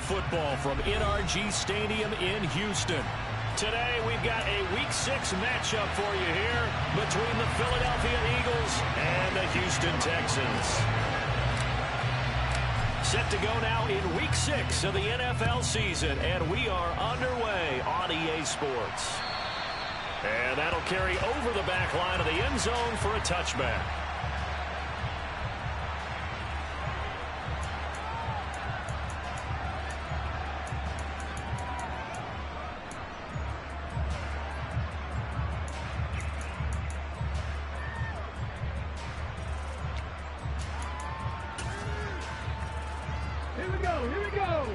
football from NRG Stadium in Houston. Today, we've got a Week 6 matchup for you here between the Philadelphia Eagles and the Houston Texans. Set to go now in Week 6 of the NFL season, and we are underway on EA Sports. And that'll carry over the back line of the end zone for a touchback. Here we go.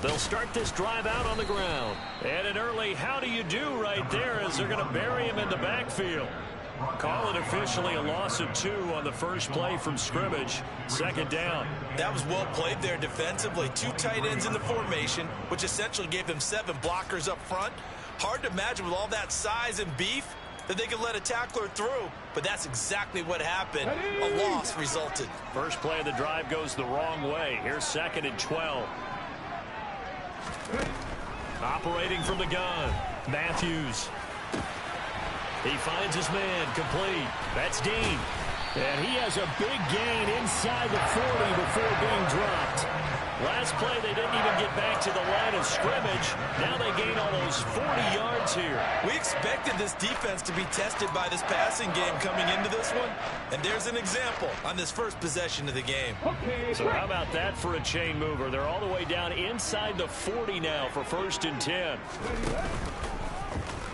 They'll start this drive out on the ground. And an early how do you do right there as they're going to bury him in the backfield. Call it officially a loss of 2 on the first play from scrimmage. Second down. That was well played there defensively. 2 tight ends in the formation, which essentially gave them 7 blockers up front. Hard to imagine with all that size and beef that they could let a tackler through, but that's exactly what happened. A loss resulted. First play of the drive goes the wrong way. Here's 2nd and 12. Operating from the gun, Matthews. He finds his man, complete. That's Dean. And he has a big gain inside the 40 before being dropped. Last play, they didn't even get back to the line of scrimmage. Now they gain almost 40 yards here. We expected this defense to be tested by this passing game coming into this one. And there's an example on this first possession of the game. So how about that for a chain mover? They're all the way down inside the 40 now for 1st and 10.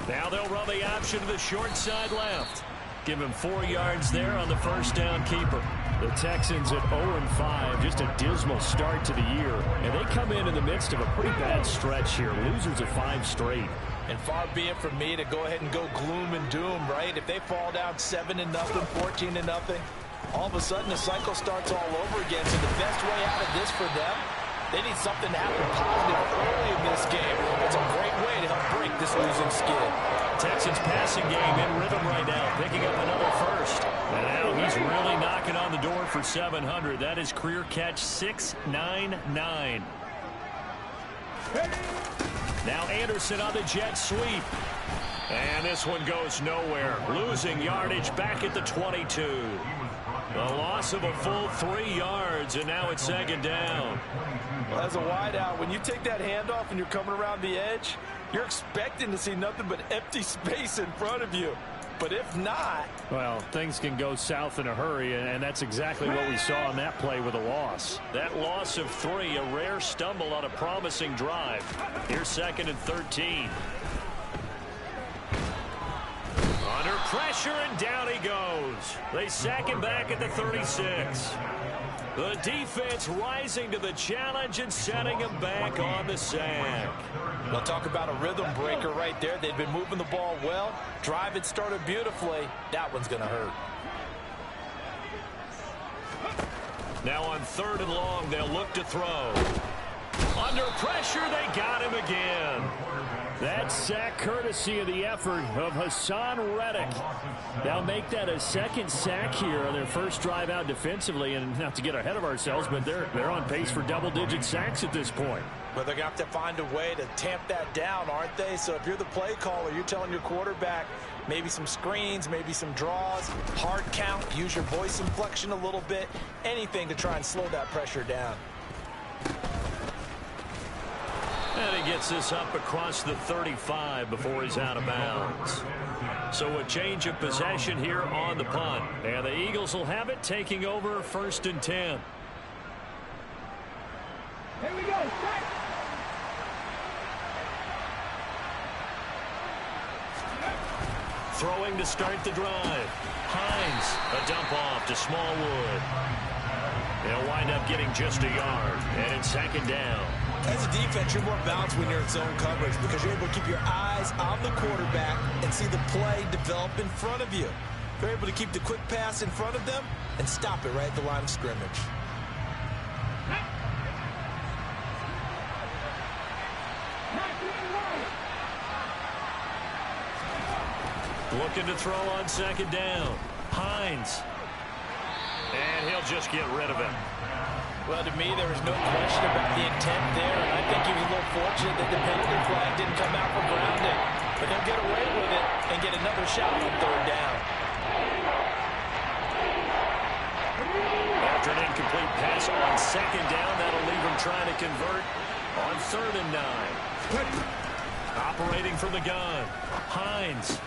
Now they'll run the option to the short side left. Give him 4 yards there on the first down keeper. The Texans at 0-5, just a dismal start to the year. And they come in the midst of a pretty bad stretch here. Losers of 5 straight. And far be it from me to go ahead and go gloom and doom, right? If they fall down 7-0, 14-0, all of a sudden the cycle starts all over again. So the best way out of this for them, they need something to happen positive early in this game. It's a great way to help break this losing skid. Texans passing game in rhythm right now, picking up another first. And now he's really knocking on the door for 700. That is career catch 699. Now Anderson on the jet sweep. And this one goes nowhere. Losing yardage back at the 22. A loss of a full 3 yards, and now it's 2nd down. Well, as a wideout, when you take that handoff and you're coming around the edge, you're expecting to see nothing but empty space in front of you. But if not... Well, things can go south in a hurry, and that's exactly what we saw on that play with a loss. That loss of 3, a rare stumble on a promising drive. Here's 2nd and 13. Under pressure, and down he goes. They sack him back at the 36. The defense rising to the challenge and setting him back on the sack. We'll talk about a rhythm breaker right there. They've been moving the ball well. Drive had started beautifully. That one's going to hurt. Now on 3rd and long, they'll look to throw. Under pressure, they got him again. That sack courtesy of the effort of Hassan Reddick. They'll make that a 2nd sack here on their first drive out defensively. And not to get ahead of ourselves, but they're on pace for double-digit sacks at this point. But they're going to have to find a way to tamp that down, aren't they? So if you're the play caller, you're telling your quarterback maybe some screens, maybe some draws, hard count, use your voice inflection a little bit, anything to try and slow that pressure down. And he gets this up across the 35 before he's out of bounds. So a change of possession here on the punt. And the Eagles will have it, taking over 1st and 10. Here we go. Throwing to start the drive. Hines, a dump off to Smallwood. They'll wind up getting just a yard, and it's 2nd down. As a defense, you're more balanced when you're in zone coverage because you're able to keep your eyes on the quarterback and see the play develop in front of you. You're able to keep the quick pass in front of them and stop it right at the line of scrimmage. Looking to throw on 2nd down. Hines. they'll just get rid of it. Well, to me, there was no question about the intent there, and I think he was a little fortunate that the penalty flag didn't come out for grounding. But they'll get away with it and get another shot on third down. After an incomplete pass on second down, that'll leave him trying to convert on 3rd and 9. Operating from the gun, Hines.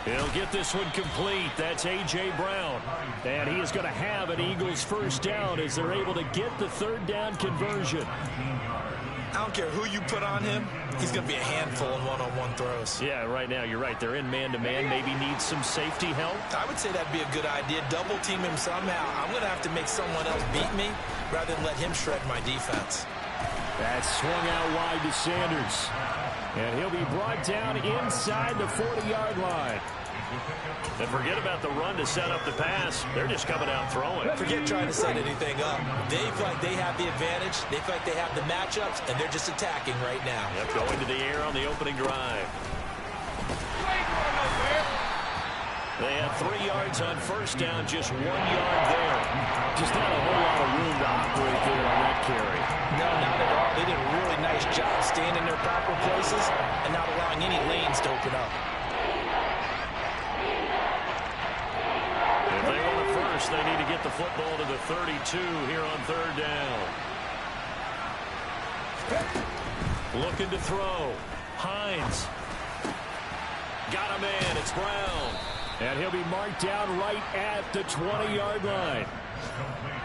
He'll get this one complete. That's A.J. Brown. And he is going to have an Eagles first down as they're able to get the 3rd down conversion. I don't care who you put on him. He's going to be a handful in one-on-one throws. Yeah, right now, you're right. They're in man-to-man. Maybe needs some safety help. I would say that'd be a good idea. Double team him somehow. I'm going to have to make someone else beat me rather than let him shred my defense. That's swung out wide to Sanders. And he'll be brought down inside the 40-yard line. And forget about the run to set up the pass. They're just coming out throwing. Forget trying to set anything up. They feel like they have the advantage. They feel like they have the matchups, and they're just attacking right now. Yep, going to the air on the opening drive. They have 3 yards on first down, just 1 yard there. Just not a whole lot of room to operate there on that carry. No, not at all. They did a really nice job staying in their proper places and not allowing any lanes to open up. If they want a first, they need to get the football to the 32 here on 3rd down. Looking to throw. Hines. Got a man. It's Brown. And he'll be marked down right at the 20-yard line.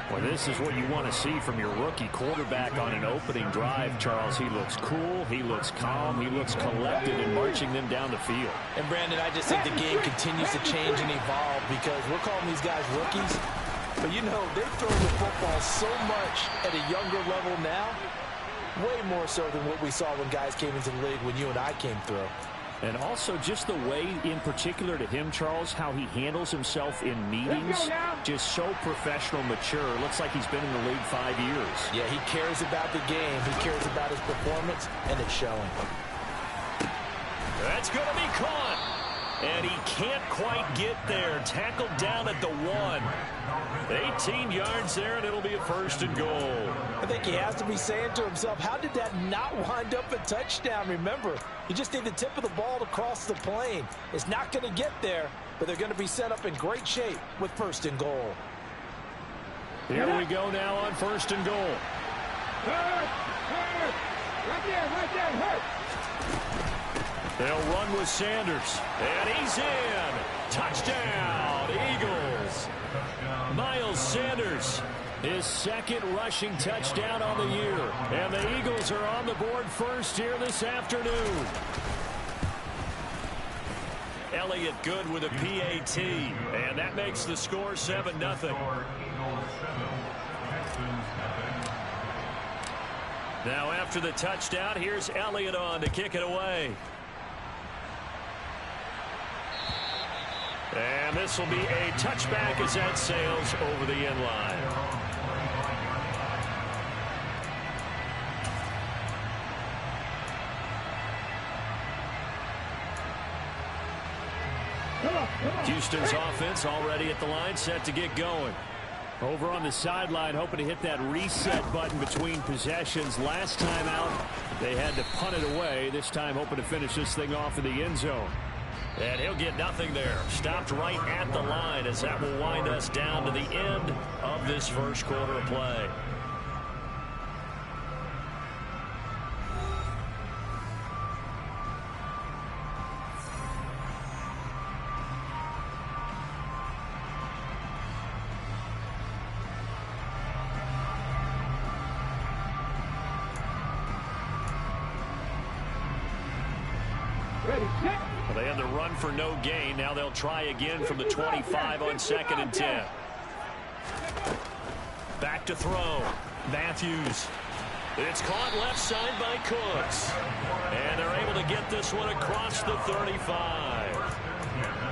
Well, this is what you want to see from your rookie quarterback on an opening drive, Charles. He looks cool, he looks calm, he looks collected in marching them down the field. And, Brandon, I just think the game continues to change and evolve because we're calling these guys rookies. But, you know, they've thrown the football so much at a younger level now, way more so than what we saw when guys came into the league when you and I came through. And also just the way, in particular to him, Charles, how he handles himself in meetings, just so professional, mature. Looks like he's been in the league 5 years. Yeah, he cares about the game. He cares about his performance, and it's showing. That's going to be caught. And he can't quite get there. Tackled down at the 1. 18 yards there, and it'll be a 1st and goal. I think he has to be saying to himself, how did that not wind up a touchdown? Remember, you just need the tip of the ball to cross the plane. It's not going to get there, but they're going to be set up in great shape with 1st and goal. Here we go now on 1st and goal. Right there. They'll run with Sanders, and he's in. Touchdown, Eagles. Miles Sanders, his 2nd rushing touchdown on the year. And the Eagles are on the board first here this afternoon. Elliott good with a PAT, and that makes the score 7-0. Now after the touchdown, here's Elliott on to kick it away. And this will be a touchback as that sails over the end line. Houston's offense already at the line, set to get going. Over on the sideline, hoping to hit that reset button between possessions. Last time out, they had to punt it away. This time, hoping to finish this thing off in the end zone. And he'll get nothing there. Stopped right at the line as that will wind us down to the end of this first quarter of play. Well, they had the run for no gain. Now they'll try again from the 25 on 2nd and 10. Back to throw. Matthews. It's caught left side by Cooks. And they're able to get this one across the 35.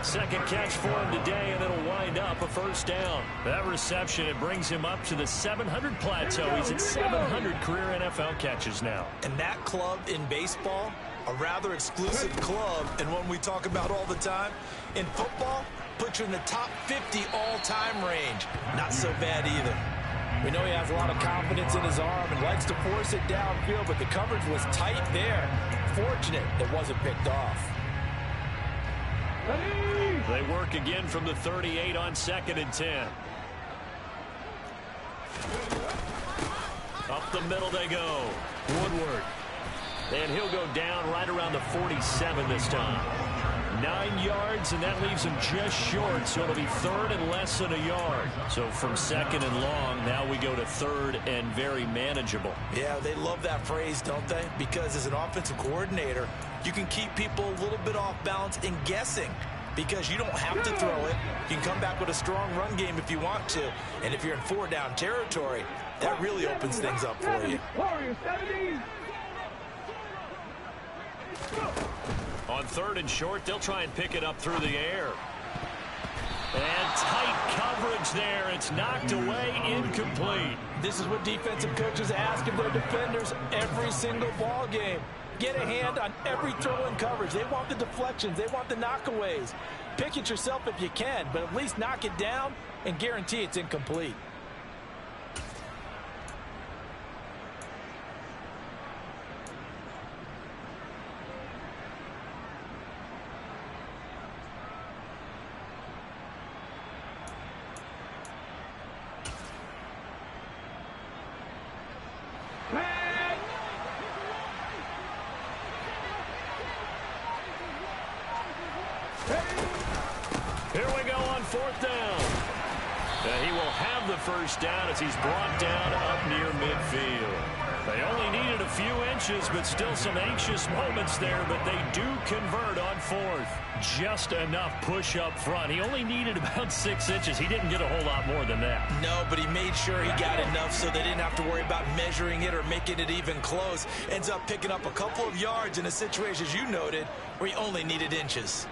Second catch for him today, and it'll wind up a 1st down. That reception, it brings him up to the 700 plateau. He's at 700 career NFL catches now. And that club in baseball, a rather exclusive club, and one we talk about all the time. In football, puts you in the top 50 all-time range. Not so bad either. We know he has a lot of confidence in his arm and likes to force it downfield, but the coverage was tight there. Fortunate it wasn't picked off. They work again from the 38 on 2nd and 10. Up the middle they go. Woodward. And he'll go down right around the 47 this time. 9 yards, and that leaves him just short, so it'll be 3rd and less than a yard. So from 2nd and long, now we go to 3rd and very manageable. Yeah, they love that phrase, don't they? Because as an offensive coordinator, you can keep people a little bit off balance and guessing because you don't have to throw it. You can come back with a strong run game if you want to. And if you're in 4-down territory, that really opens things up for you. On 3rd and short, they'll try and pick it up through the air. And tight coverage there. It's knocked away, incomplete. This is what defensive coaches ask of their defenders every single ball game. Get a hand on every throw in coverage. They want the deflections. They want the knockaways. Pick it yourself if you can, but at least knock it down and guarantee it's incomplete. Here we go on 4th down. He will have the first down as he's brought down up near midfield. They only needed a few inches, but still some anxious moments there, but they do convert on 4th. Just enough push up front. He only needed about 6 inches. He didn't get a whole lot more than that. No, but he made sure he got enough so they didn't have to worry about measuring it or making it even close. Ends up picking up a couple of yards in a situation, as you noted, where he only needed inches.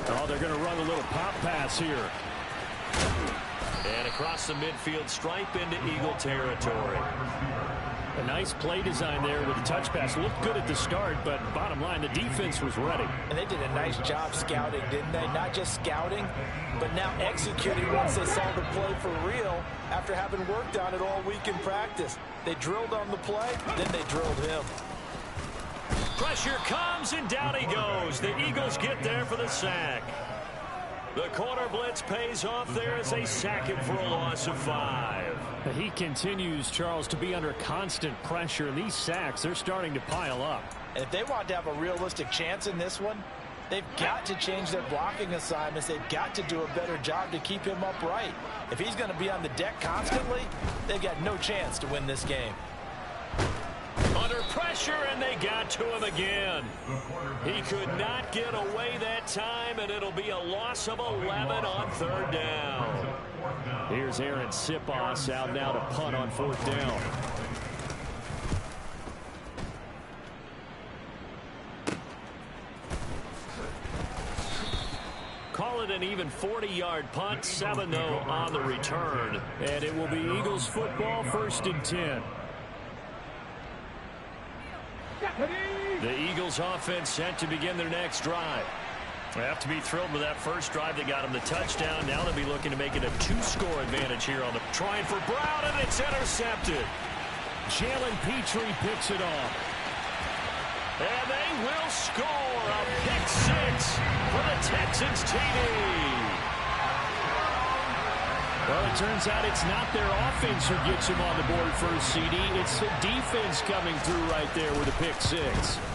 Oh, they're going to run a little pop pass here. And across the midfield stripe into Eagle territory. A nice play design there with the touch pass. Looked good at the start, but bottom line, the defense was ready. And they did a nice job scouting, didn't they? Not just scouting, but now executing once they saw the play for real after having worked on it all week in practice. They drilled on the play, then they drilled him. Pressure comes, and down he goes. The Eagles get there for the sack. The corner blitz pays off there as they sack him for a loss of 5. He continues, Charles, to be under constant pressure. These sacks, they're starting to pile up. And if they want to have a realistic chance in this one, they've got to change their blocking assignments. They've got to do a better job to keep him upright. If he's going to be on the deck constantly, they've got no chance to win this game. Under pressure, and they got to him again. He could not get away that time, and it'll be a loss of 11 on 3rd down. Here's Aaron Siposs out now to punt on 4th down. Call it an even 40-yard punt, 7-0 on the return. And it will be Eagles football, 1st and 10. The Eagles offense set to begin their next drive. They have to be thrilled with that first drive that got them the touchdown. Now they'll be looking to make it a 2-score advantage here on the trying for Brown, and it's intercepted. Jalen Petrie picks it off. And they will score a pick 6 for the Texans TD. Well, it turns out it's not their offense who gets him on the board first, CD. It's the defense coming through right there with a pick 6.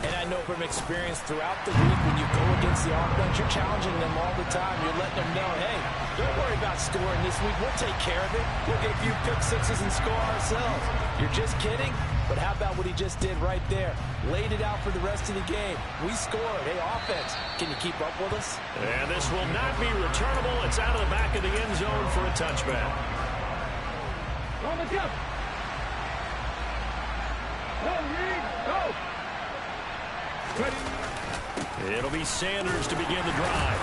And I know from experience throughout the week when you go against the offense, you're challenging them all the time. You're letting them know, hey, don't worry about scoring this week. We'll take care of it. We'll get a few pick 6s and score ourselves. You're just kidding? But how about what he just did right there? Laid it out for the rest of the game. We scored. Hey, offense, can you keep up with us? And this will not be returnable. It's out of the back of the end zone for a touchback. On the jump. Go. It'll be Sanders to begin the drive.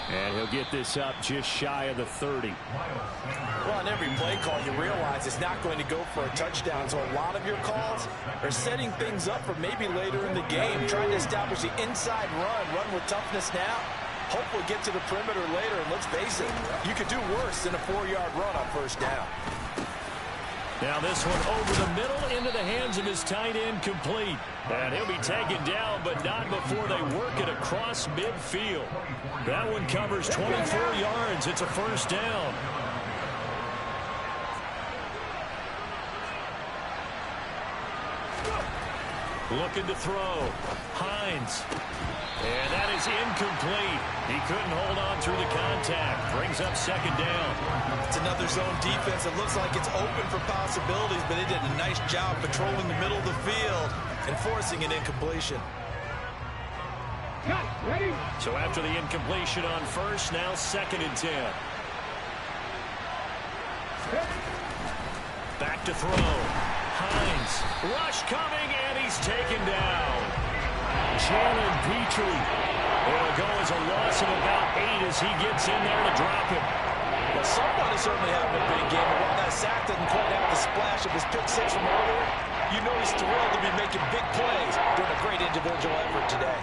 And he'll get this up just shy of the 30. Well, on every play call, you realize it's not going to go for a touchdown. So a lot of your calls are setting things up for maybe later in the game, trying to establish the inside run with toughness now. Hopefully get to the perimeter later. And let's face it, you could do worse than a 4-yard run on first down. Now this one over the middle into the hands of his tight end, complete. And he'll be taken down, but not before they work it across midfield. That one covers 24 yards. It's a first down. Looking to throw. Hines. And that is incomplete. He couldn't hold on through the contact. Brings up second down. It's another zone defense. It looks like it's open for possibilities, but they did a nice job patrolling the middle of the field and forcing an incompletion. Ready? So after the incompletion on first, now second and 10. Back to throw. Hines. Rush coming, and he's taken down. Jalen Petrie. It'll go as a loss of about 8 as he gets in there to drop it. Well, someone is certainly having a big game. And while that sack doesn't quite have the splash of his pick 6 from earlier, you know he's thrilled to be making big plays during a great individual effort today.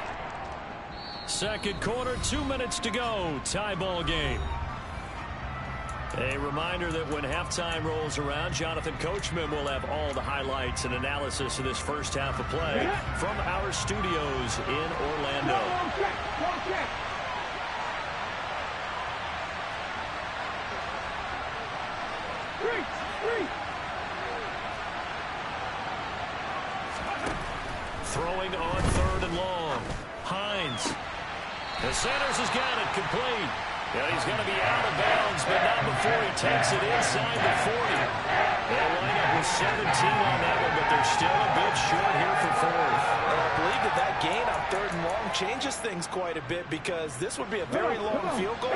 Second quarter, 2 minutes to go. Tie ball game. A reminder that when halftime rolls around, Jonathan Coachman will have all the highlights and analysis of this first half of play from our studios in Orlando. Throwing on third and long. Hines. The Sanders has got it complete. Yeah, he's going to be out of bounds, but not before he takes it inside the 40. They'll line up with 17 on that one, but they're still a bit short here for fourth. And I believe that gain on third and long changes things quite a bit because this would be a very long field goal.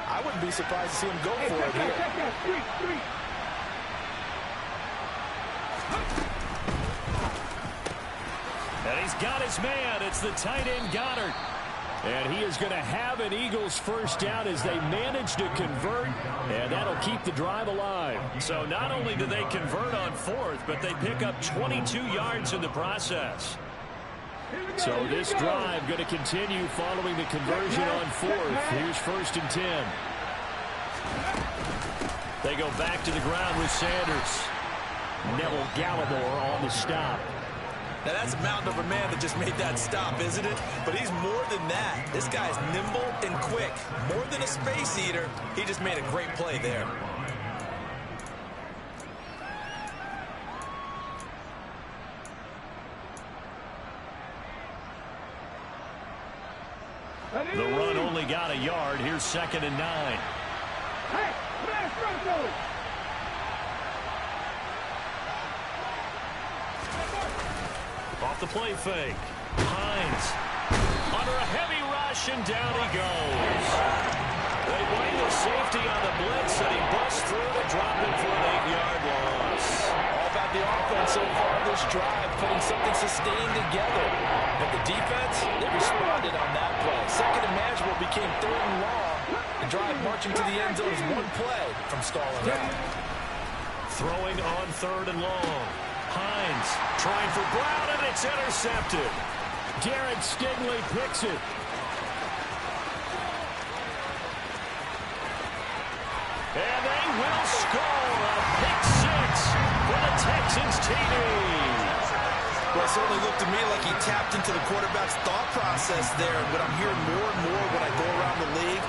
I wouldn't be surprised to see him go for it here. And he's got his man. It's the tight end, Goddard. And he is going to have an Eagles first down as they manage to convert, and that'll keep the drive alive. So not only do they convert on fourth, but they pick up 22 yards in the process. So this drive going to continue following the conversion on fourth. Here's first and 10. They go back to the ground with Sanders. Neville Gallimore on the stop. Now, that's a mountain of a man that just made that stop, isn't it? But he's more than that. This guy's nimble and quick. More than a space eater, he just made a great play there. The run only got a yard. Here's second and 9. Hey, off the play fake. Hines under a heavy rush, and down he goes. They blame the safety on the blitz, and he busts through to drop it for an 8-yard loss. All about the offense so far this drive, putting something sustained together. But the defense, they responded on that play. Second and manageable became third and long. The drive marching to the end zone is one play from stalling out. Throwing on third and long. Hines trying for Brown, and it's intercepted. Derek Stingley picks it. And they will score a pick 6 for the Texans TD. Well, it certainly looked to me like he tapped into the quarterback's thought process there. And what I'm hearing more and more when I go around the league,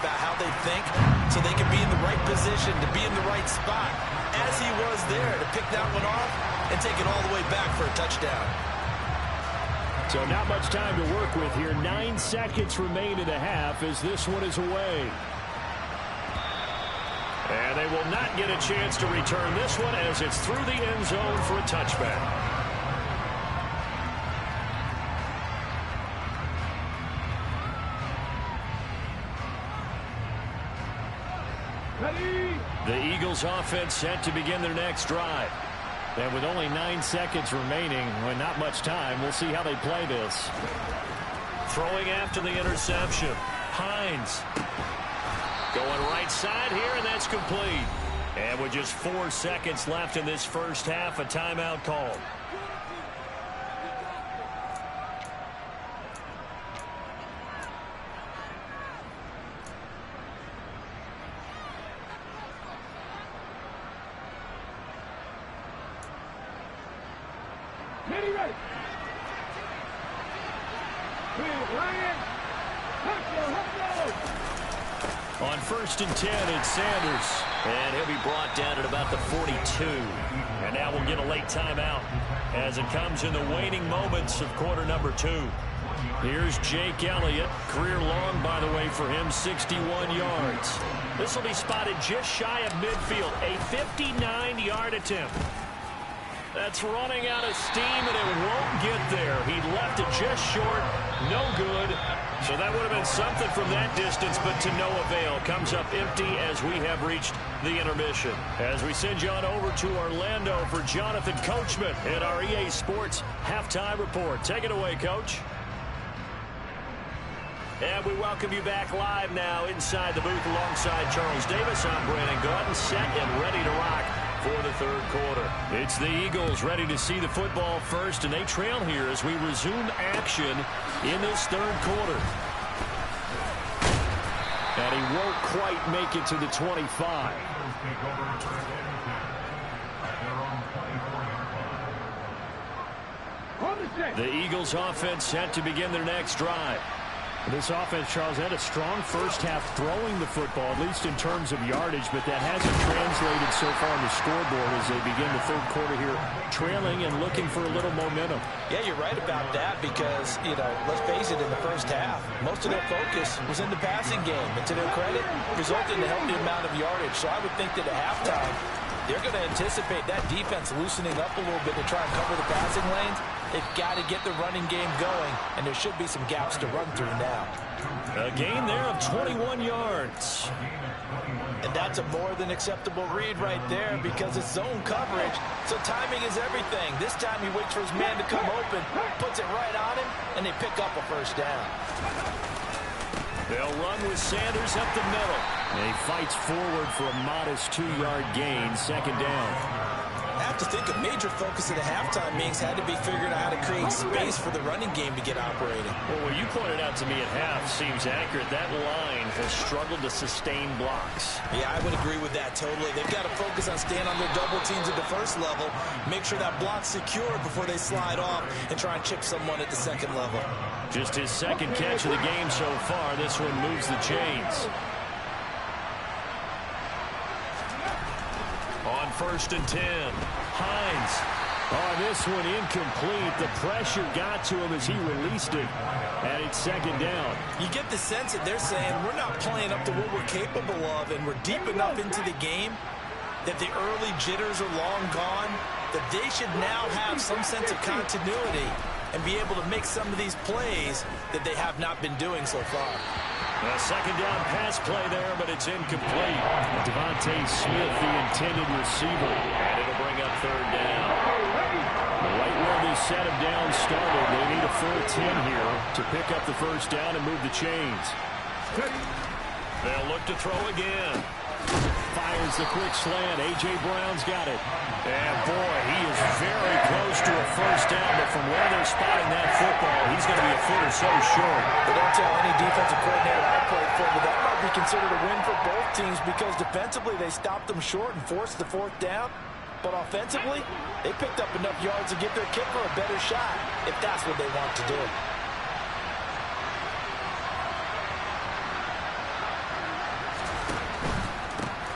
about how they think so they can be in the right position, to be in the right spot, as he was there to pick that one off and take it all the way back for a touchdown. So not much time to work with here. 9 seconds remain in the half as this one is away. And they will not get a chance to return this one as it's through the end zone for a touchback. The Eagles offense set to begin their next drive. And with only 9 seconds remaining, when not much time, we'll see how they play this. Throwing after the interception. Hines. Going right side here, and that's complete. And with just 4 seconds left in this first half, a timeout called. Ready. On 1st and 10, it's Sanders. And he'll be brought down at about the 42. And now we'll get a late timeout as it comes in the waning moments of quarter number 2. Here's Jake Elliott. Career long, by the way, for him, 61 yards. This will be spotted just shy of midfield. A 59-yard attempt. That's running out of steam, and it won't get there. He left it just short. No good. So that would have been something from that distance, but to no avail. Comes up empty as we have reached the intermission. As we send you on over to Orlando for Jonathan Coachman at our EA Sports Halftime Report. Take it away, Coach. And we welcome you back live now inside the booth alongside Charles Davis. I'm Brandon Gaudin, set and ready to rock for the third quarter. It's the Eagles ready to see the football first, and they trail here as we resume action in this third quarter. And he won't quite make it to the 25. The Eagles offense set to begin their next drive. This offense, Charles, had a strong first half throwing the football, at least in terms of yardage, but that hasn't translated so far on the scoreboard as they begin the third quarter here, trailing and looking for a little momentum. Yeah, you're right about that because, let's face it, in the first half, most of their focus was in the passing game. And to their credit, resulted in a healthy amount of yardage. So I would think that at halftime, they're going to anticipate that defense loosening up a little bit to try and cover the passing lanes. They've got to get the running game going, and there should be some gaps to run through now. A gain there of 21 yards. And that's a more than acceptable read right there because it's zone coverage, so timing is everything. This time he waits for his man to come open, puts it right on him, and they pick up a first down. They'll run with Sanders up the middle. And he fights forward for a modest 2-yard gain, second down. I have to think a major focus of the halftime meetings had to be figuring out how to create space for the running game to get operating. Well, what you pointed out to me at half seems accurate. That line has struggled to sustain blocks. Yeah, I would agree with that totally. They've got to focus on staying on their double teams at the first level, make sure that block's secure before they slide off and try and chip someone at the second level. Just his second catch of the game so far. This one moves the chains. On 1st and 10, Hines. Oh, this one incomplete. The pressure got to him as he released it. And it's second down. You get the sense that they're saying we're not playing up to what we're capable of, and we're deep enough into the game that the early jitters are long gone, that they should now have some sense of continuity and be able to make some of these plays that they have not been doing so far. A second down pass play there, but it's incomplete. Devontae Smith, the intended receiver. And it'll bring up third down. Right where this set of downs started, they need a full 10 here to pick up the first down and move the chains. They'll look to throw again. Fires the quick slant. A.J. Brown's got it. And, boy, he is very close to a first down, but from where they're spotting that football, he's going to be a foot or so short. But don't tell any defensive coordinator I played for, but that might be considered a win for both teams because defensively they stopped them short and forced the fourth down. But offensively, they picked up enough yards to give their kicker a better shot if that's what they want to do.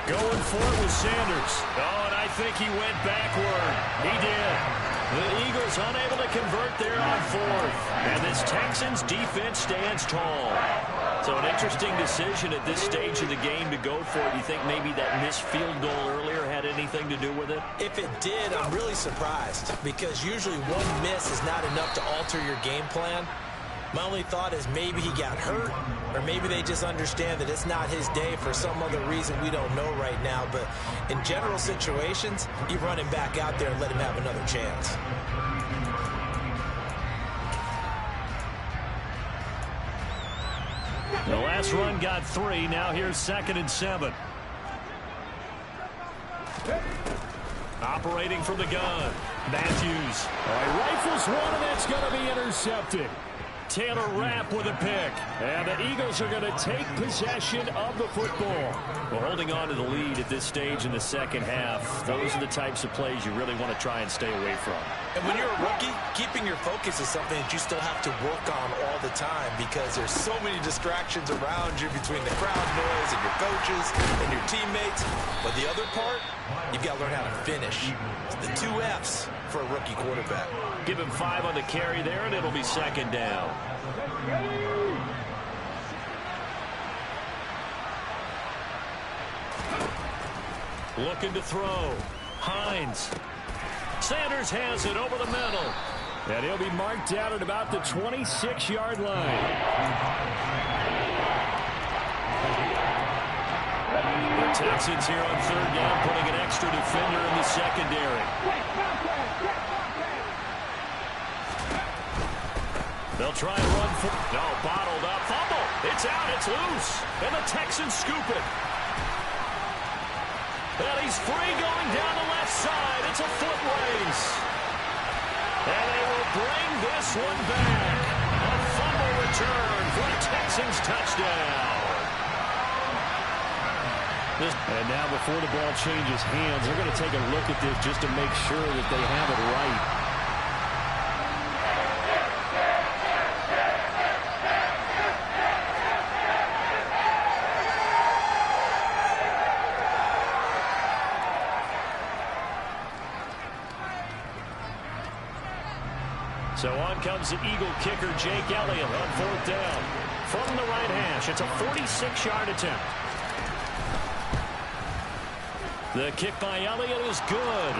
Going for it with Sanders. Oh, and I think he went backward. He did. The Eagles unable to convert there on fourth. And this Texans defense stands tall. So an interesting decision at this stage of the game to go for it. Do you think maybe that missed field goal earlier had anything to do with it? If it did, I'm really surprised because usually one miss is not enough to alter your game plan. My only thought is maybe he got hurt, or maybe they just understand that it's not his day for some other reason we don't know right now. But in general situations, you run him back out there and let him have another chance. The last run got 3. Now here's 2nd and 7. Operating from the gun. Matthews. Rifles one, and it's going to be intercepted. Taylor Rapp with a pick. And the Eagles are going to take possession of the football. Well, holding on to the lead at this stage in the second half, those are the types of plays you really want to try and stay away from. And when you're a rookie, keeping your focus is something that you still have to work on all the time because there's so many distractions around you between the crowd noise and your coaches and your teammates. But the other part, you've got to learn how to finish. It's the 2 F's for a rookie quarterback. Give him 5 on the carry there, and it'll be 2nd down. Looking to throw. Hines. Sanders has it over the middle. And he'll be marked down at about the 26-yard line. The Texans here on 3rd down, putting an extra defender in the secondary. They'll try and run for... No, bottled up. Fumble. It's out. It's loose. And the Texans scoop it. And he's free going down the left side. It's a foot race. And they will bring this one back. A fumble return for a Texans touchdown. And now before the ball changes hands, they're going to take a look at this just to make sure that they have it right. So on comes the Eagle kicker, Jake Elliott, on 4th down. From the right hash, it's a 46-yard attempt. The kick by Elliott is good.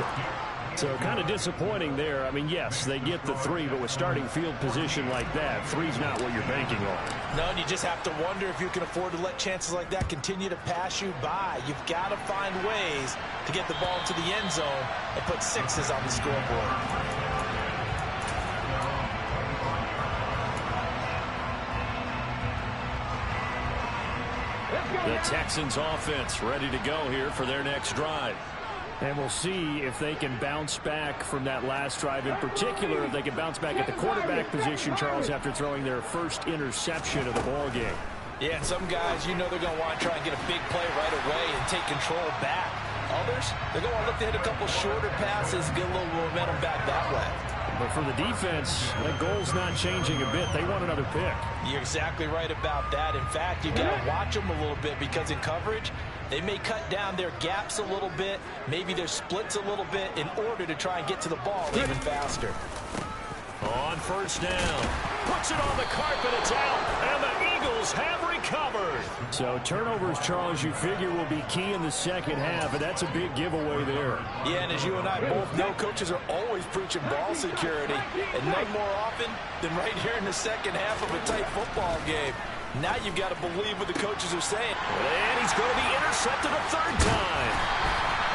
So kind of disappointing there. I mean, yes, they get the 3, but with starting field position like that, 3's not what you're banking on. No, and you just have to wonder if you can afford to let chances like that continue to pass you by. You've got to find ways to get the ball to the end zone and put 6s on the scoreboard. The Texans offense ready to go here for their next drive. And we'll see if they can bounce back from that last drive. In particular, if they can bounce back at the quarterback position, Charles, after throwing their first interception of the ball game. Yeah, and some guys, you know they're going to want to try and get a big play right away and take control back. Others, they're going to look to hit a couple shorter passes, get a little momentum back that way. But for the defense, that goal's not changing a bit. They want another pick. You're exactly right about that. In fact, you've got to watch them a little bit because in coverage, they may cut down their gaps a little bit, maybe their splits a little bit in order to try and get to the ball even faster. On 1st down. Puts it on the carpet. It's out. And the Eagles have recovered. So turnovers, Charles, you figure will be key in the second half, and that's a big giveaway there. Yeah, and as you and I both know, coaches are always preaching ball security, and none more often than right here in the second half of a tight football game. Now you've got to believe what the coaches are saying. And he's going to be intercepted a 3rd time.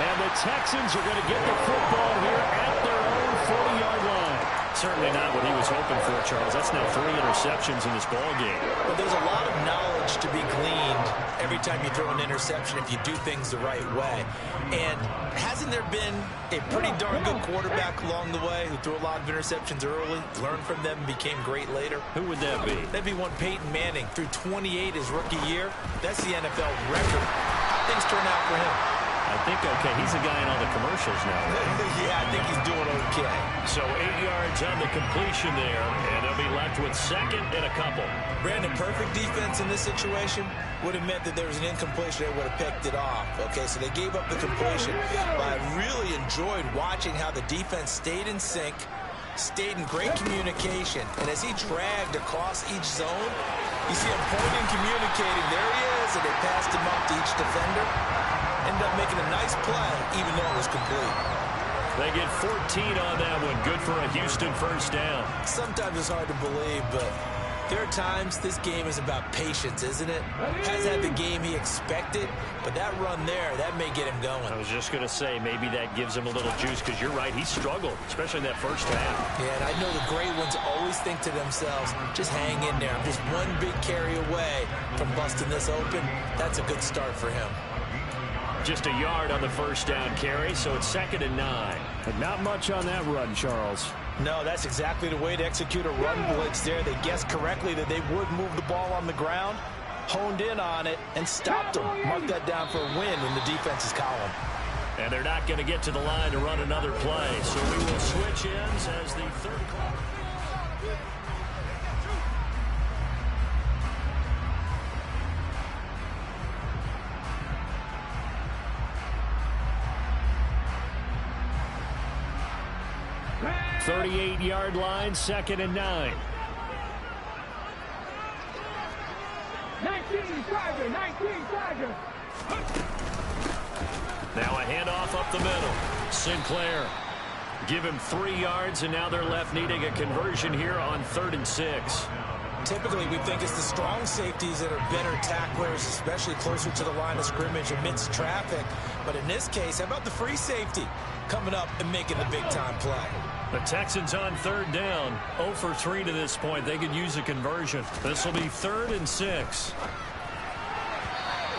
And the Texans are going to get the football here at their own 40-yard line. Certainly not what he was hoping for, Charles. That's now 3 interceptions in this ball game. But there's a lot of knowledge to be gleaned every time you throw an interception if you do things the right way. And hasn't there been a pretty darn good quarterback along the way who threw a lot of interceptions early, learned from them, and became great later? Who would that be? That'd be one Peyton Manning. Threw 28 his rookie year. That's the NFL record. How'd things turn out for him? I think okay. He's the guy in all the commercials now. Yeah, I think he's doing okay. So 8 yards on the completion there, and they'll be left with 2nd and a couple. Brandon, perfect defense in this situation would have meant that there was an incompletion. They would have picked it off. Okay, so they gave up the completion. But I really enjoyed watching how the defense stayed in sync, stayed in great communication, and as he dragged across each zone, you see him pointing, communicating. There he is, and they passed him up to each defender. Ended up making a nice play, even though it was complete. They get 14 on that one. Good for a Houston 1st down. Sometimes it's hard to believe, but There are times this game is about patience, isn't it? Has had the game he expected, but that run there, that may get him going. I was just going to say, maybe that gives him a little juice, because you're right, he struggled, especially in that first half. Yeah, and I know the great ones always think to themselves, just hang in there. I'm just one big carry away from busting this open. That's a good start for him. Just a yard on the first down carry, so it's 2nd and 9. But not much on that run, Charles. No, that's exactly the way to execute a run blitz there. They guessed correctly that they would move the ball on the ground, honed in on it, and stopped them. Mark that down for a win in the defense's column. And they're not going to get to the line to run another play, so we will switch ends as the third clock. .38-yard line, 2nd and 9. 19 Tiger, 19 Tiger. Now a handoff up the middle. Sinclair. Give him 3 yards, and now they're left needing a conversion here on 3rd and 6. Typically, we think it's the strong safeties that are better tacklers, especially closer to the line of scrimmage amidst traffic. But in this case, how about the free safety coming up and making the big-time play? The Texans on 3rd down. 0 for 3 to this point. They could use a conversion. This will be 3rd and 6.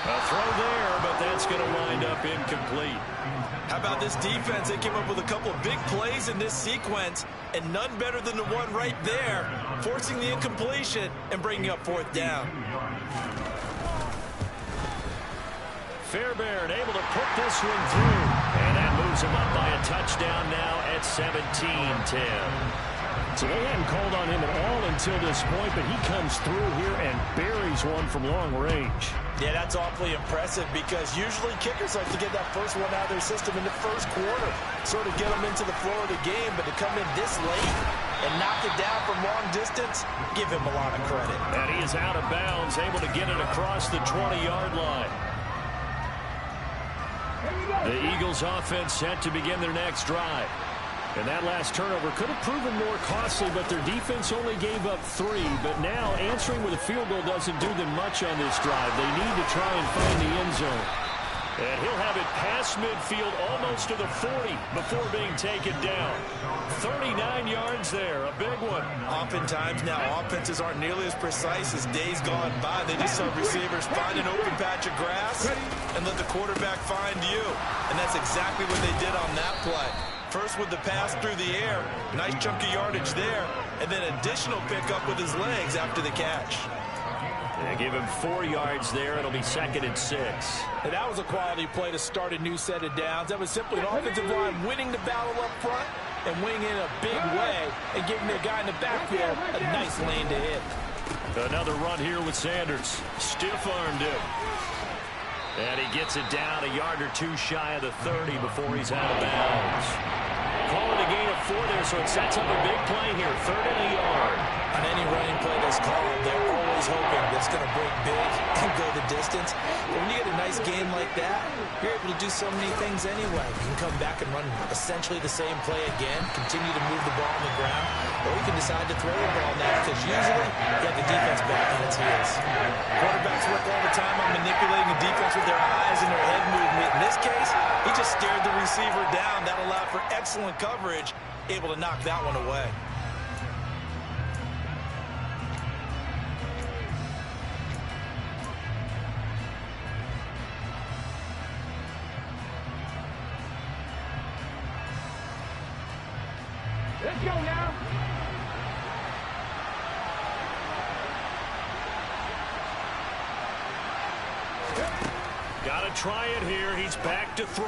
A throw there, but that's going to wind up incomplete. How about this defense? They came up with a couple of big plays in this sequence, and none better than the one right there, forcing the incompletion and bringing up 4th down. Fairbairn able to put this one through, and that moves him up by a touchdown now at 17-10. So they hadn't called on him at all until this point, but he comes through here and buries one from long range. Yeah, that's awfully impressive because usually kickers like to get that first one out of their system in the first quarter, sort of get them into the flow of the game, but to come in this late and knock it down from long distance, give him a lot of credit. And he is out of bounds, able to get it across the 20-yard line. The Eagles offense set to begin their next drive. And that last turnover could have proven more costly, but their defense only gave up 3. But now answering with a field goal doesn't do them much on this drive. They need to try and find the end zone. And he'll have it past midfield almost to the 40 before being taken down. 39 yards there, a big one. Oftentimes now offenses aren't nearly as precise as days gone by. They just saw receivers find an open patch of grass and let the quarterback find you. And that's exactly what they did on that play. First with the pass through the air, nice chunk of yardage there, and then additional pickup with his legs after the catch. They give him 4 yards there. It'll be 2nd and 6. And that was a quality play to start a new set of downs. That was simply an offensive line winning the battle up front and winning in a big way and giving their guy in the backfield a nice lane to hit. Another run here with Sanders. Stiff-armed him. And he gets it down a yard or 2 shy of the 30 before he's out of bounds. Calling a gain of 4 there, so it sets up a big play here. 3rd and a yard. On any running play that's called, they're always hoping that it's going to break big and go the distance. But when you get a nice game like that, you're able to do so many things anyway. You can come back and run essentially the same play again, continue to move the ball on the ground, or you can decide to throw the ball now because usually you have the defense back on its heels. Quarterbacks work all the time on manipulating the defense with their eyes and their head movement. In this case, he just stared the receiver down. That allowed for excellent coverage, able to knock that one away. Let's go now. Got to try it here. He's back to throw.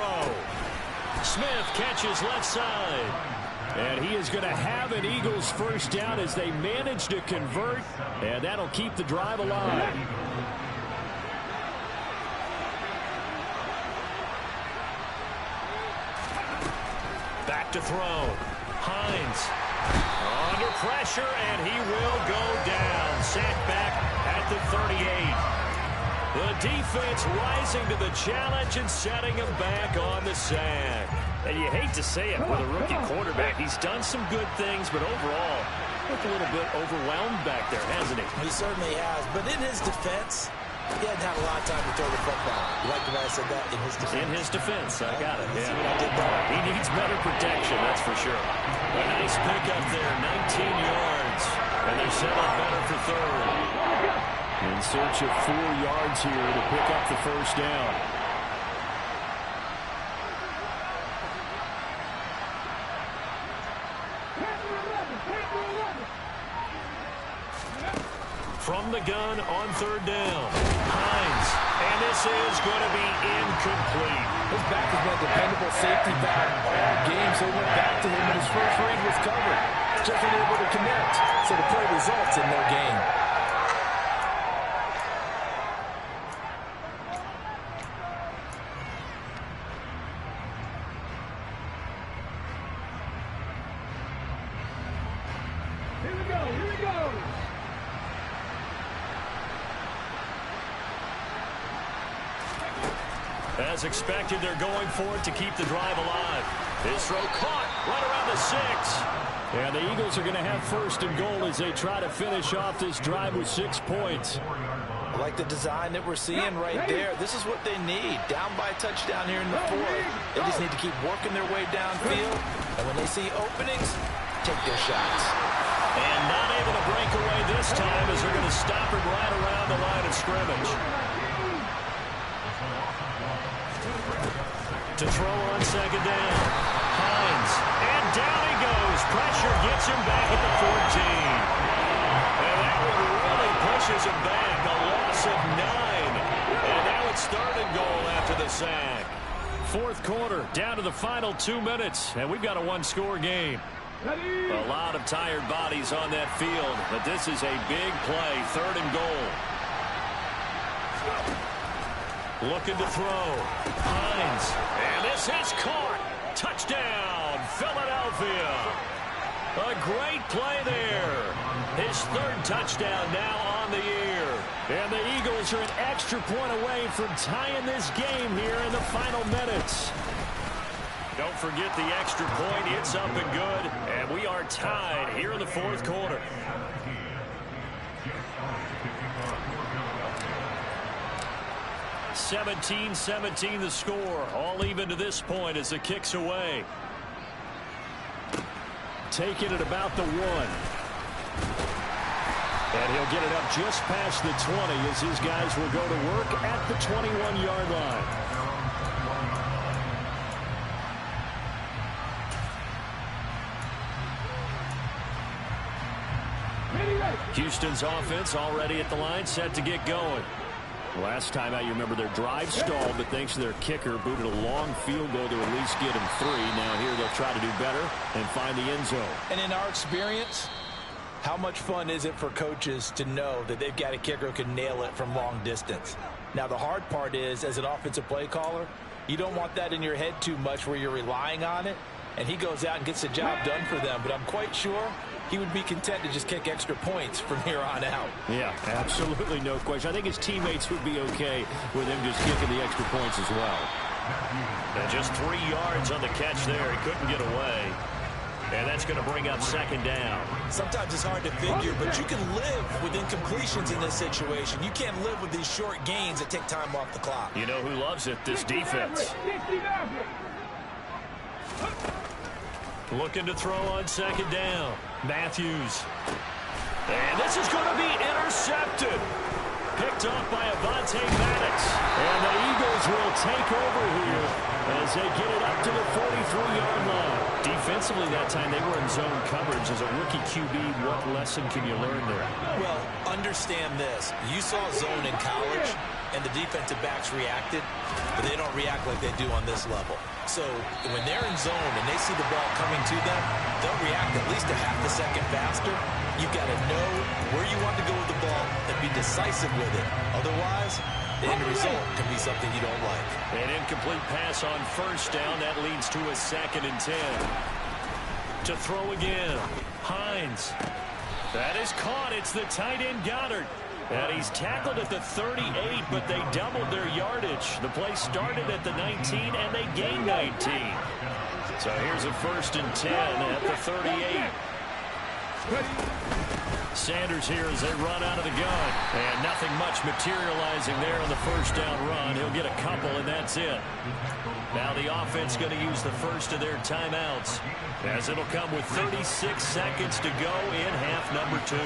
Smith catches left side. And he is going to have an Eagles first down as they manage to convert. And that'll keep the drive alive. Back to throw. Hines under pressure, and he will go down. Sacked back at the 38. The defense rising to the challenge and setting him back on the sack. And you hate to say it with a rookie quarterback. He's done some good things, but overall, looked a little bit overwhelmed back there, hasn't he? He certainly has. But in his defense, he hadn't had a lot of time to throw the football. You like the way I said that? In his defense. In his defense. I got it. Yeah. I did that. He needs better protection, that's for sure. A nice pickup there, 19 yards. And they're set up better for third. In search of 4 yards here to pick up the first down. From the gun on third down. Hines. And this is going to be incomplete. His back has been a dependable safety back all game, so he went back to him, and his first read was covered. Just unable to connect, so the play results in no gain. As expected, they're going for it to keep the drive alive. This throw caught right around the 6. And the Eagles are going to have first and goal as they try to finish off this drive with 6 points. I like the design that we're seeing right there. This is what they need. Down by a touchdown here in the 4th. They just need to keep working their way downfield. And when they see openings, take their shots. And not able to break away this time as they're going to stop it right around the line of scrimmage. To throw on second down. Hines. And down he goes. Pressure gets him back at the 14. And that one really pushes him back. A loss of 9. And now it's third and goal after the sack. Fourth quarter, down to the final 2 minutes. And we've got a one-score game. A lot of tired bodies on that field. But this is a big play. Third and goal. Looking to throw. Hines. And this is caught. Touchdown, Philadelphia. A great play there. His third touchdown now on the year. And the Eagles are an extra point away from tying this game here in the final minutes. Don't forget the extra point. It's up and good. And we are tied here in the fourth quarter. (17-17) the score. All even to this point as the kick's away. Taking it about the 1. And he'll get it up just past the 20 as his guys will go to work at the 21-yard line. Houston's offense already at the line, set to get going. Last time out, you remember their drive stalled, but thanks to their kicker, booted a long field goal to at least get him 3. Now here they'll try to do better and find the end zone. And in our experience, how much fun is it for coaches to know that they've got a kicker who can nail it from long distance? Now, the hard part is, as an offensive play caller, you don't want that in your head too much where you're relying on it. And he goes out and gets the job done for them. But I'm quite sure he would be content to just kick extra points from here on out. Yeah, absolutely no question. I think his teammates would be okay with him just kicking the extra points as well. And just 3 yards on the catch there. He couldn't get away. And that's going to bring up second down. Sometimes it's hard to figure, but you can live with incompletions in this situation. You can't live with these short gains that take time off the clock. You know who loves it? This defense. Looking to throw on second down. Matthews. And this is going to be intercepted. Picked off by Avonte Maddox. And the Eagles will take over here as they get it up to the 43-yard line. Defensively that time, they were in zone coverage. As a rookie QB, what lesson can you learn there? Well, understand this. You saw zone in college, and the defensive backs reacted, but they don't react like they do on this level. So when they're in zone and they see the ball coming to them, they'll react at least a half a second faster. You've got to know where you want to go with the ball and be decisive with it. Otherwise, the end result can be something you don't like. An incomplete pass on first down. That leads to a 2nd and 10. To throw again. Hines. That is caught. It's the tight end Goddard. And he's tackled at the 38, but they doubled their yardage. The play started at the 19, and they gained 19. So here's a 1st and 10 at the 38. Sanders here as they run out of the gun. And nothing much materializing there on the first down run. He'll get a couple, and that's it. Now the offense going to use the first of their timeouts, as it'll come with 36 seconds to go in half number 2.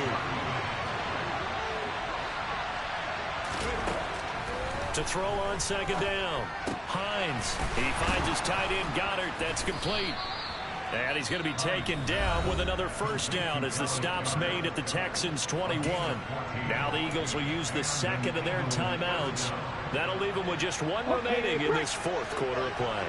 To throw on second down. Hines. He finds his tight end, Goddard. That's complete. And he's going to be taken down with another first down as the stop's made at the Texans' 21. Now the Eagles will use the second of their timeouts. That'll leave them with just one remaining in this fourth quarter of play.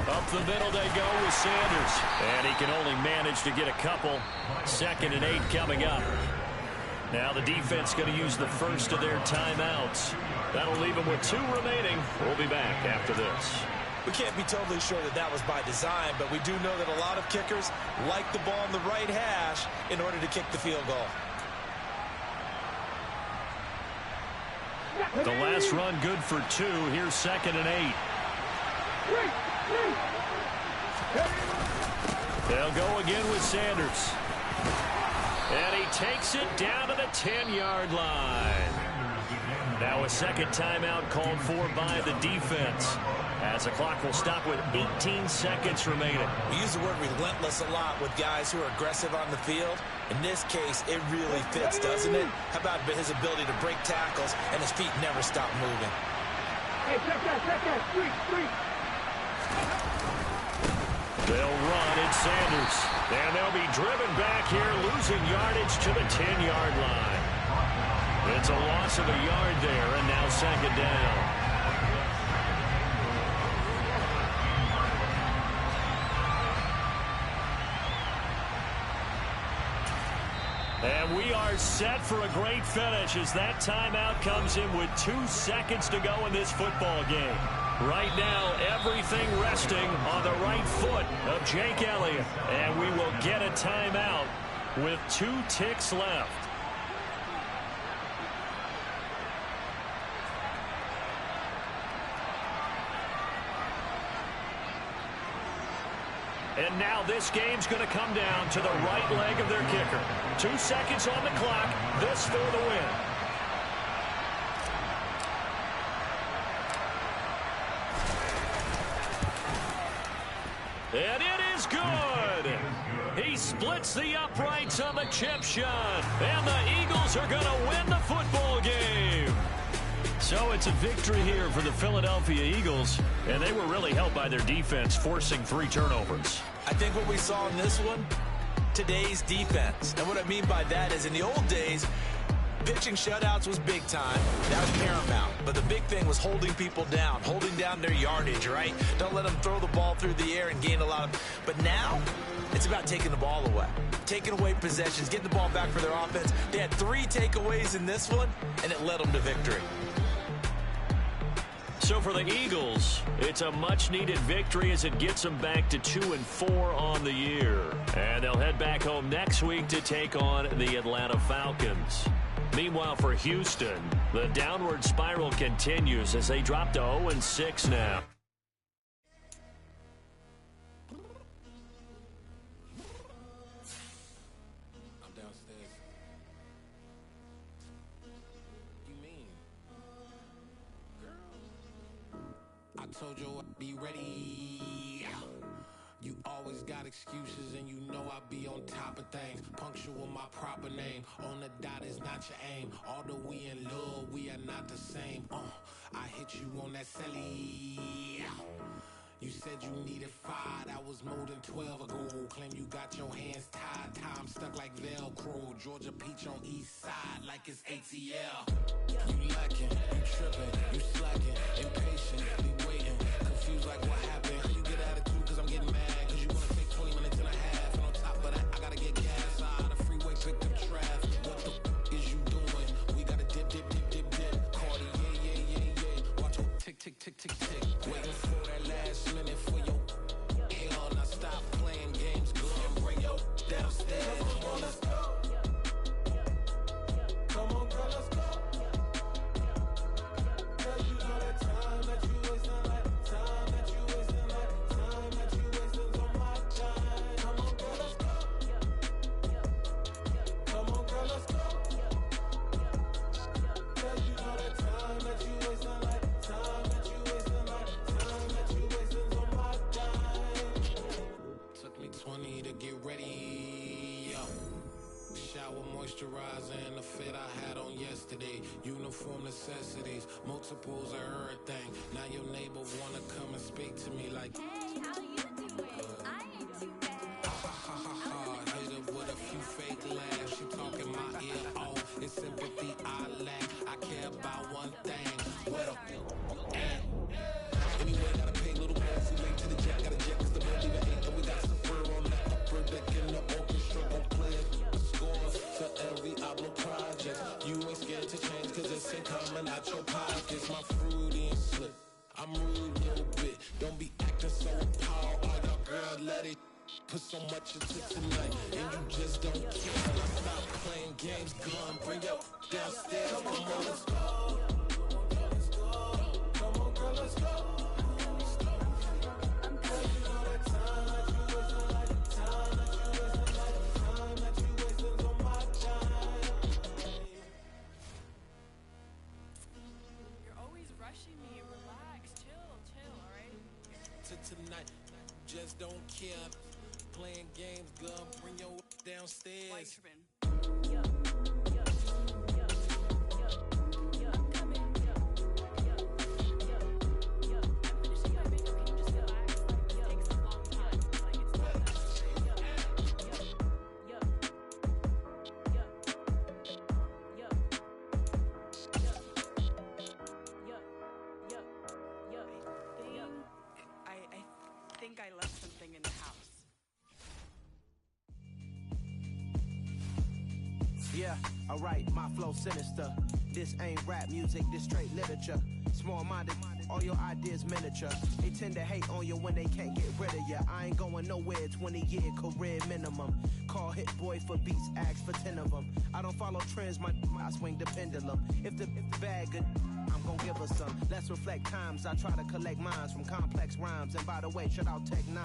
Up the middle they go with Sanders. And he can only manage to get a couple. 2nd and 8 coming up. Now the defense going to use the first of their timeouts. That'll leave them with 2 remaining. We'll be back after this. We can't be totally sure that that was by design, but we do know that a lot of kickers like the ball on the right hash in order to kick the field goal. The last run good for 2. Here's 2nd and 8. They'll go again with Sanders. And he takes it down to the 10-yard line. Now a second timeout called for by the defense, as the clock will stop with 18 seconds remaining. We use the word relentless a lot with guys who are aggressive on the field. In this case, it really fits, doesn't it? How about his ability to break tackles and his feet never stop moving? Hey, check that, street. They'll run at Sanders, and they'll be driven back here, losing yardage to the 10-yard line. It's a loss of a yard there, and now second down. And we are set for a great finish as that timeout comes in with 2 seconds to go in this football game. Right now, everything resting on the right foot of Jake Elliott. And we will get a timeout with 2 ticks left. And now this game's going to come down to the right leg of their kicker. 2 seconds on the clock. This for the win. And it is good. He splits the uprights on the chip shot. And the Eagles are going to win the football game. So it's a victory here for the Philadelphia Eagles, and they were really helped by their defense, forcing 3 turnovers. I think what we saw in this one, today's defense. And what I mean by that is in the old days, pitching shutouts was big time. That was paramount. But the big thing was holding people down, holding down their yardage, right? Don't let them throw the ball through the air and gain a lot of... But now, it's about taking the ball away. Taking away possessions, getting the ball back for their offense. They had 3 takeaways in this one, and it led them to victory. So for the Eagles, it's a much-needed victory as it gets them back to 2-4 on the year. And they'll head back home next week to take on the Atlanta Falcons. Meanwhile, for Houston, the downward spiral continues as they drop to 0-6 now. Told you I'd be ready. You always got excuses and you know I be on top of things. Punctual my proper name. On the dot is not your aim. Although we in love, we are not the same. I hit you on that celly. You said you needed 5, that was more than 12 ago. Claim you got your hands tied, time stuck like Velcro. Georgia Peach on east side like it's ATL. You lacking, you tripping, you slacking, impatient, be waiting, confused like what happened. You get attitude cause I'm getting mad, cause you wanna take 20 minutes and a half. And on top of that, I gotta get gas out of the freeway, picked up traffic. What the is you doing? We gotta dip. Cardi, yeah. Watch your tick. Waiting for that last minute for your hell. Now stop playing games, go and bring your downstairs. Come on, let's go. Come on, girl, let's go. Cause you know that time that you wasting, like time that you wasting ready. Shower moisturizer and the fit I had on yesterday. Uniform necessities, multiples of everything. Now your neighbor wanna come and speak to me like, hey, how you doing? I ain't too bad. hit her with a few fake laughs. She talking my ear off. It's sympathy I lack. I care about one thing. Well, anyway, gotta pay a little more. Too late to the jack. Gotta jet cause the man leave it ain't. And we got some fur on the upper deck in the orchestra. Gon' play the scores to every Ablo project. You ain't scared to change cause it's in common out your pockets. My fruity and slip. I'm rude a little bit. Don't be acting so appalled. All y'all girl, let it put so much into tonight. And you just don't care. Stop playing games, gun. Bring your downstairs. Come on, let's go. Come on, girl, let's go. Tonight, just don't care. Playing games, girl, bring your downstairs. White tripping. Yo, yo, yo, yo, yo, I'm coming. Yo, yo, yo, yo. I'm finishing my makeup. Can you just relax? Like, it takes a long time. Like, it's not that. Yo, yo, yo, yo, yo, yo, yo, yo, yo. I think I left something in the house. Yeah, alright, my flow sinister. This ain't rap music, this straight literature. Small-minded, all your ideas miniature. They tend to hate on you when they can't get rid of you. I ain't going nowhere, 20-year career minimum. Call Hit Boy for beats, ask for 10 of them. I don't follow trends, I swing the pendulum. If the bag good, I'm gon' give her some. Let's reflect times, I try to collect minds from complex rhymes. And by the way, shout out Tech 9.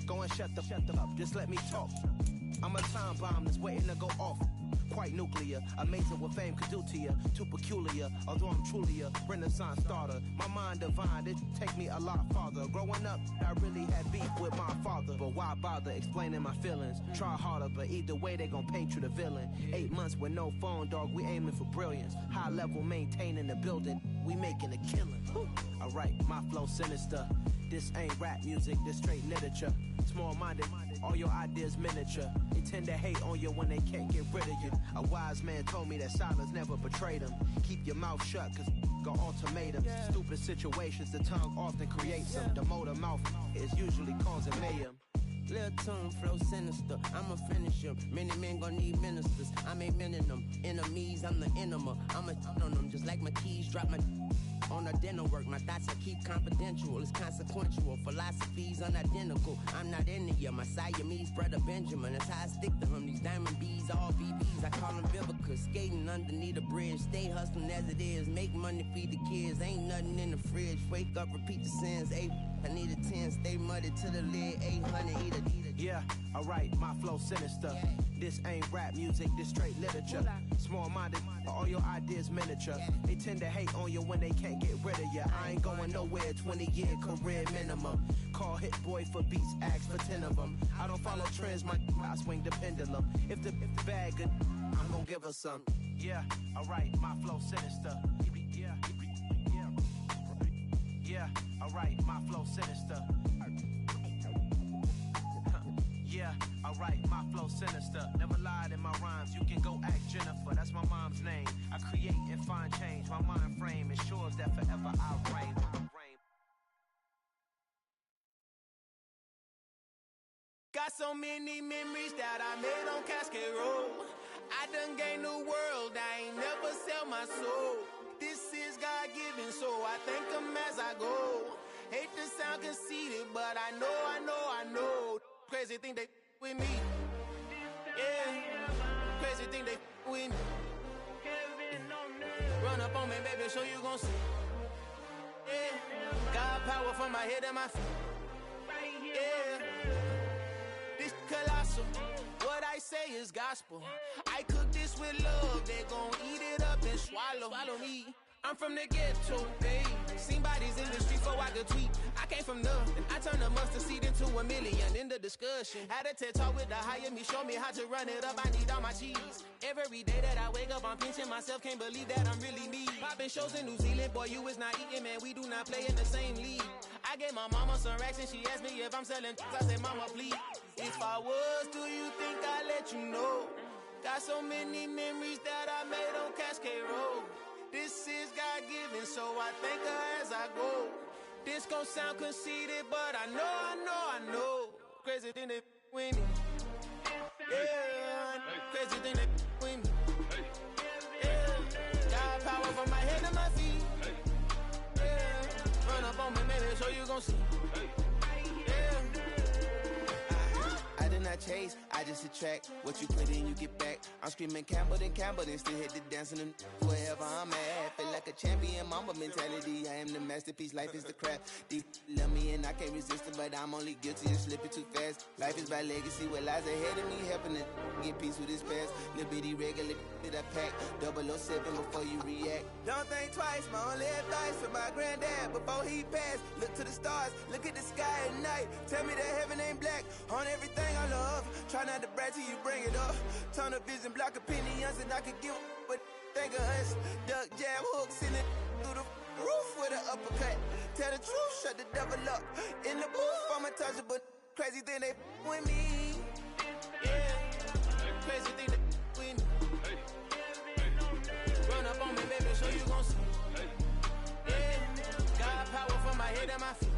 Go and shut the up, just let me talk. I'm a time bomb that's waiting to go off. Quite nuclear, amazing what fame could do to you. Too peculiar, although I'm truly a renaissance starter. My mind divine, it take me a lot farther. Growing up, I really had beef with my father. But why bother explaining my feelings? Try harder, but either way they gon' paint you the villain. 8 months with no phone, dog, we aiming for brilliance. High level maintaining the building, we making a killing. Alright, my flow sinister. This ain't rap music, this straight literature. Small-minded, all your ideas miniature. They tend to hate on you when they can't get rid of you. A wise man told me that silence never betrayed him. Keep your mouth shut, cause got ultimatums. Stupid situations, the tongue often creates them. The motor mouth is usually causing mayhem. Lil' tune, flow sinister, I'ma finish him. Many men gon' need ministers, I ain't mending them. Enemies, I'm the enema, I'ma on them. Just like my keys, drop my on the dinner work. My thoughts I keep confidential, it's consequential. Philosophies unidentical, I'm not into you. My Siamese brother Benjamin, that's how I stick to him. These diamond bees, all BBs, I call them Vivica. Skating underneath a bridge, stay hustling as it is. Make money, feed the kids, ain't nothing in the fridge. Wake up, repeat the sins, I need a 10, stay muddy to the lid, 800, eat it. Yeah, alright, my flow sinister. This ain't rap music, this straight literature. Small-minded, all your ideas miniature. They tend to hate on you when they can't get rid of you. I ain't going nowhere, 20-year career minimum. Call Hit Boy for beats, ask for 10 of them. I don't follow trends, I swing the pendulum. If the bag good, I'm gon' give her some. Yeah, alright, my flow sinister. Yeah, yeah, yeah, alright, my flow sinister. Yeah, alright, my flow sinister. Never lied in my rhymes, you can go ask Jennifer. That's my mom's name. I create and find change. My mind frame ensures that forever I'll reign. Got so many memories that I made on Cascade Road. I done gained the world, I ain't never sell my soul. This is God-given, so I thank him as I go. Hate to sound conceited, but I know. Crazy thing they with me. Yeah. Crazy thing they with me. Run up on me, baby, so you gon' see. Yeah. God power from my head and my feet. Yeah. This colossal. What I say is gospel. I cook this with love. They gon' eat it up and swallow me. I'm from the ghetto, babe. Seen bodies in the street so I could tweet. I came from nothing. I turned a mustard seed into a million in the discussion. Had a TED talk with the higher me, show me how to run it up. I need all my cheese. Every day that I wake up, I'm pinching myself. Can't believe that I'm really me. Popping shows in New Zealand, boy, you is not eating, man. We do not play in the same league. I gave my mama some racks and she asked me if I'm selling. I said, mama, please. If I was, do you think I'd let you know? Got so many memories that I made on Cascade Road. This is God-given, so I thank her as I go. This gon' sound conceited, but I know. Crazy thing they with me. Yeah, crazy thing they with me. Yeah, got power from my head to my feet. Yeah, run up on me, baby, so you gon' see. Yeah. I did not chase, I just attract. What you put in, you get back. I'm screaming Campbell, then still hit the dancing and wherever I'm at. Feel like a champion, mamba mentality. I am the masterpiece, life is the crap. Deep love me and I can't resist it, but I'm only guilty of slipping too fast. Life is my legacy, what lies ahead of me, helping to get peace with this past. Little bitty regular that I pack, 007 before you react. Don't think twice, my only advice for my granddad before he passed. Look to the stars, look at the sky at night. Tell me that heaven ain't black on everything I love. Try not to brag till you bring it up. Tunnel vision, block opinions, and I could give but think of us. Duck jab hooks in it through the roof with an uppercut. Tell the truth, shut the devil up. In the booth, I'm untouchable. Crazy thing they with me. Yeah, crazy thing they with me. Run up on me, baby, so you gon' see. Yeah, got power from my head and my feet.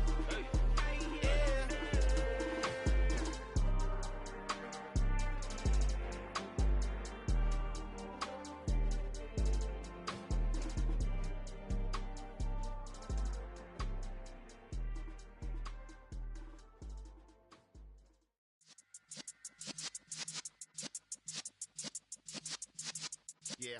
Yeah.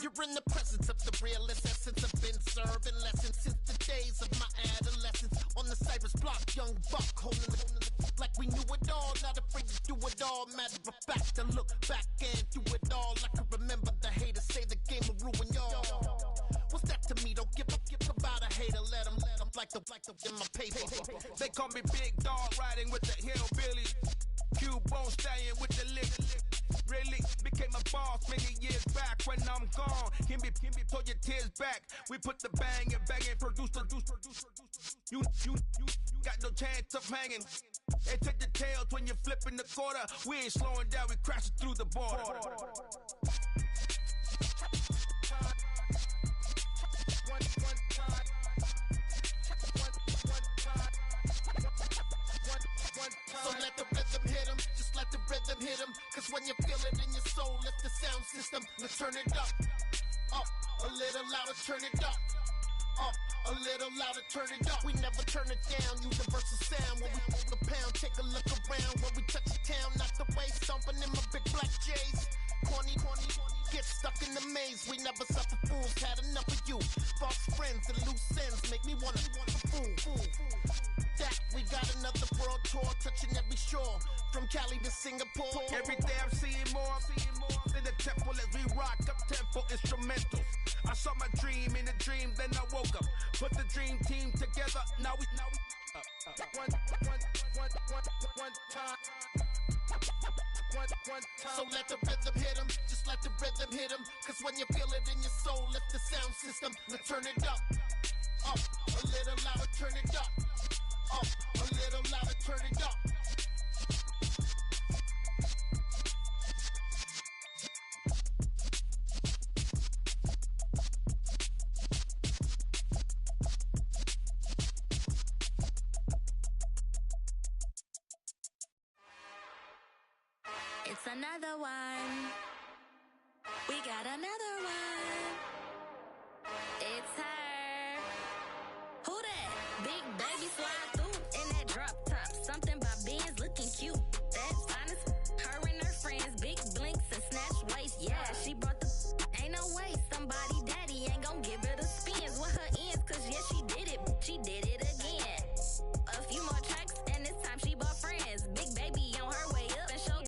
You're in the presence of the realest essence. I've been serving lessons since the days of my adolescence. On the Cypress block, young buck holding it like we knew it all. Not afraid to do it all. Matter of fact, to look back and do it all. I can remember the haters say the game will ruin y'all. What's that to me? Don't give about a hater. Let them like the in my paper. They call me Big Dog, riding with the hillbillies. Q-Bone stallion with the lick. Really became a boss many years back. When I'm gone, can be pull your tears back. We put the bang and produce. You got no chance of hanging. And take the tails when you're flipping the quarter. We ain't slowing down, we crashing through the border. So let the rhythm hit him, just let the rhythm hit him. Cause when you feel it in your soul, lift the sound system. Let's turn it up, a little louder, turn it up, a little louder, turn it up. We never turn it down, universal sound. When we hold the pound, take a look around. When we touch the town, not the way, stomping in my big black J's. Corny, get stuck in the maze. We never suffer fools, had enough of you. False friends and loose ends make me wanna fool. That we got another world tour, touching every shore, from Cali to Singapore. Every day I'm seeing more in the temple as we rock up tempo instrumentals. I saw my dream in a dream, then I woke up. Put the dream team together. Now we one time. So let the rhythm hit him, just let the rhythm hit him. Cause when you feel it in your soul, lift the sound system. Now turn it up, a little louder, turn it up, a little louder, turn it up. It's another one. We got another one. It's her. Who that? Big baby slide through.